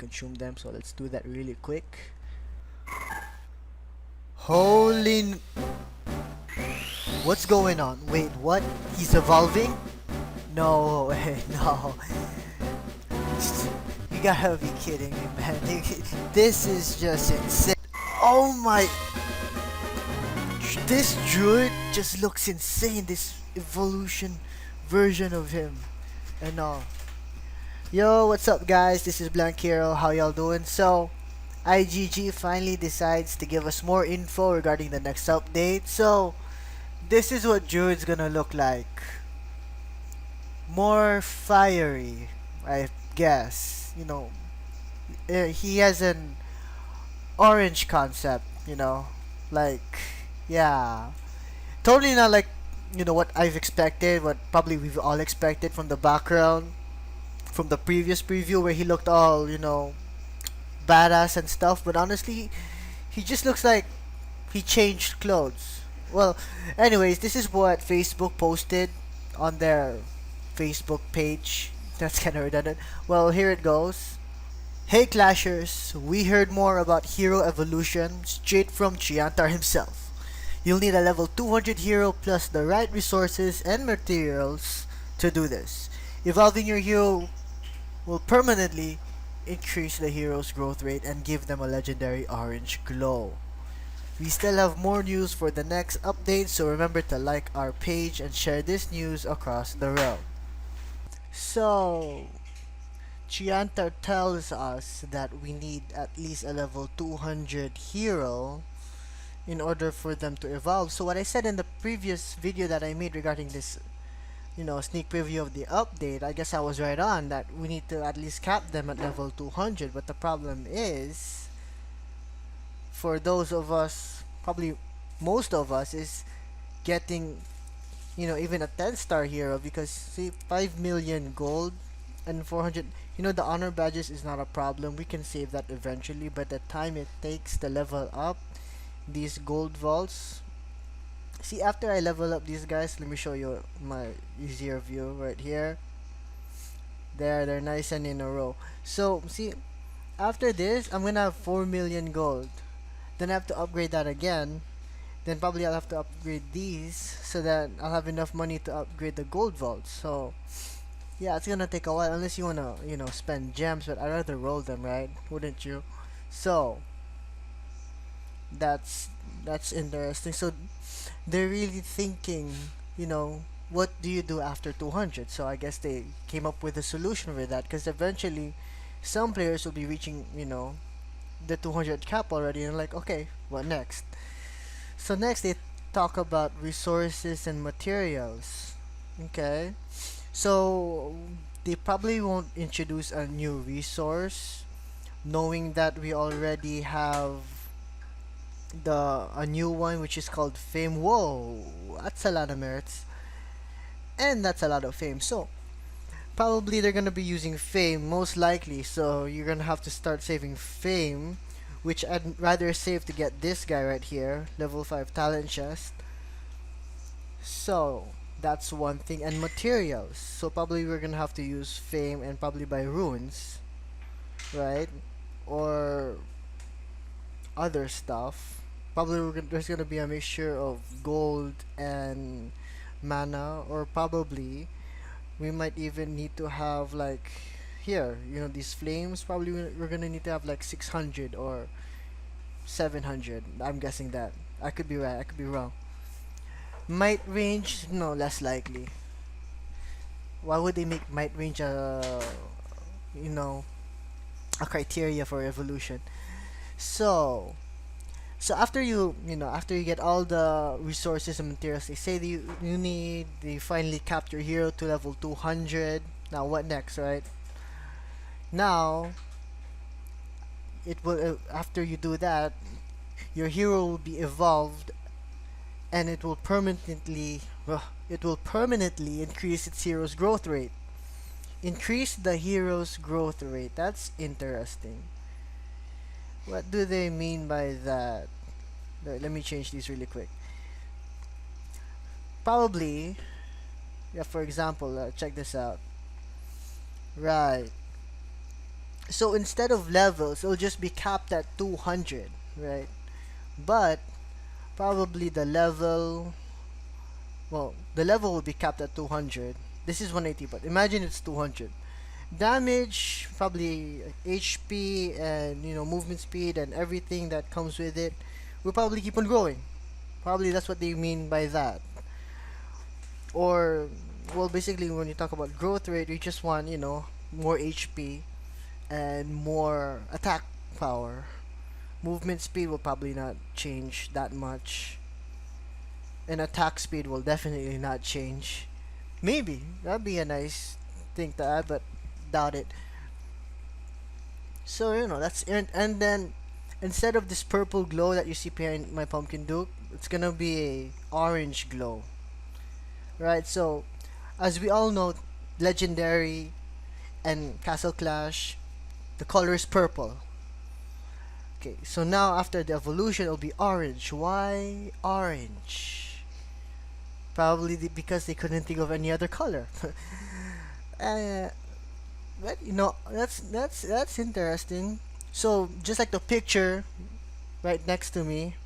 consume them. So let's do that really quick. Holy, what's going on? Wait, what? He's evolving? No way, no. You gotta be kidding me, man. This is just insane. Oh my, this druid just looks insane. This evolution version of him and all. Yo, what's up, guys? This is Blank.Hero. How y'all doing? So, IGG finally decides to give us more info regarding the next update. So, this is what druid's gonna look like. More fiery, I guess. He has an orange concept. Like, yeah, totally not like what I've expected, what probably we've all expected from the background from the previous preview where he looked all badass and stuff. But honestly, he just looks like he changed clothes. Well, anyways, this is what Facebook posted on their Facebook page. That's kind of redundant. Well, here it goes. Hey Clashers, we heard more about hero evolution straight from Chiantar himself. You'll need a level 200 hero plus the right resources and materials to do this. Evolving your hero will permanently increase the hero's growth rate and give them a legendary orange glow. We still have more news for the next update, so remember to like our page and share this news across the realm. So, Chiantar tells us that we need at least a level 200 hero in order for them to evolve. So what I said in the previous video that I made regarding this, sneak preview of the update, I guess I was right on that we need to at least cap them at level 200. But the problem is, for those of us, probably most of us, is getting, even a 10-star hero, because see, 5 million gold and 400, the honor badges is not a problem. We can save that eventually, but the time it takes to level up these gold vaults. See, after I level up these guys, let me show you my easier view right here. There, they're nice and in a row. So, see, after this, I'm gonna have 4 million gold. Then I have to upgrade that again. Then probably I'll have to upgrade these so that I'll have enough money to upgrade the gold vaults. So, yeah, it's gonna take a while unless you wanna, spend gems, but I'd rather roll them, right? Wouldn't you? So, that's interesting. So they're really thinking, what do you do after 200? So I guess they came up with a solution for that, because eventually some players will be reaching, the 200 cap already, and like, okay, what next? So next they talk about resources and materials. Okay, so they probably won't introduce a new resource, knowing that we already have a new one, which is called fame. Whoa, that's a lot of merits, and that's a lot of fame. So probably they're gonna be using fame most likely, so you're gonna have to start saving fame, which I'd rather save to get this guy right here, level 5 talent chest. So that's one thing. And materials, so probably we're gonna have to use fame and probably buy runes, right? Or other stuff. Probably there's gonna be a mixture of gold and mana, or probably we might even need to have like here, these flames. Probably we're gonna need to have like 600 or 700. I'm guessing that. I could be right. I could be wrong. Might range, no, less likely. Why would they make might range you know, a criteria for evolution? So after after you get all the resources and materials, they say that you finally capped your hero to level 200. Now what next, right? Now it will after you do that, your hero will be evolved, and it will permanently increase its hero's growth rate. Increase the hero's growth rate. That's interesting. What do they mean by that? Let me change these really quick. Probably, yeah, for example, check this out. Right. So instead of levels, it'll just be capped at 200, right? But probably the level will be capped at 200. This is 180, but imagine it's 200. Damage, probably HP and movement speed and everything that comes with it will probably keep on growing. Probably that's what they mean by that. Or well, basically when you talk about growth rate, you just want, more HP and more attack power. Movement speed will probably not change that much. And attack speed will definitely not change. Maybe that'd be a nice thing to add, but doubt it. So that's and then instead of this purple glow that you see behind my pumpkin duke, it's gonna be a orange glow, right? So as we all know, legendary and Castle Clash, the color is purple. Okay, so now after the evolution, it'll be orange. Why orange? Probably because they couldn't think of any other color. uh, but that's interesting. So just like the picture right next to me,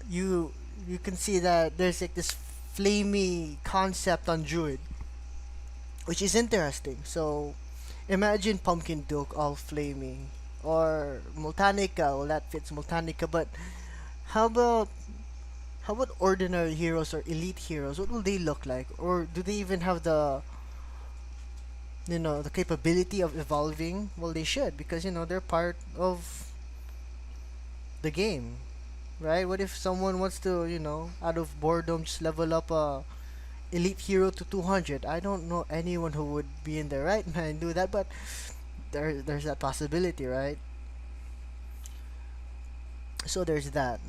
you you can see that there's like this flamey concept on Druid, which is interesting. So imagine Pumpkin Duke all flaming, or Multanica. Well, that fits Multanica, but how about ordinary heroes or elite heroes? What will they look like? Or do they even have the capability of evolving? Well, they should, because they're part of the game, right? What if someone wants to, out of boredom, just level up a elite hero to 200? I don't know anyone who would be in their right mind do that, but there's that possibility, right? So there's that.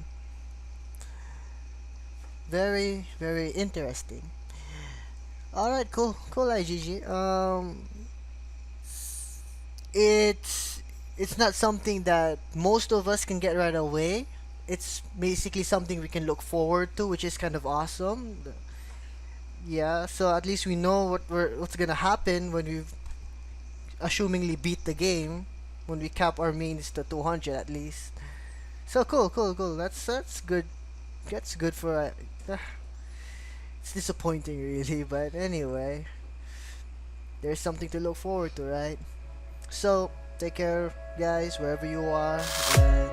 Very, very interesting. All right, cool, cool, IGG. It's not something that most of us can get right away. It's basically something we can look forward to, which is kind of awesome. Yeah, so at least we know what's gonna happen when we assumingly beat the game, when we cap our mains to 200 at least. So cool, cool, cool. That's good. That's good for. It's disappointing, really, but anyway, there's something to look forward to, right? So take care, guys, wherever you are, and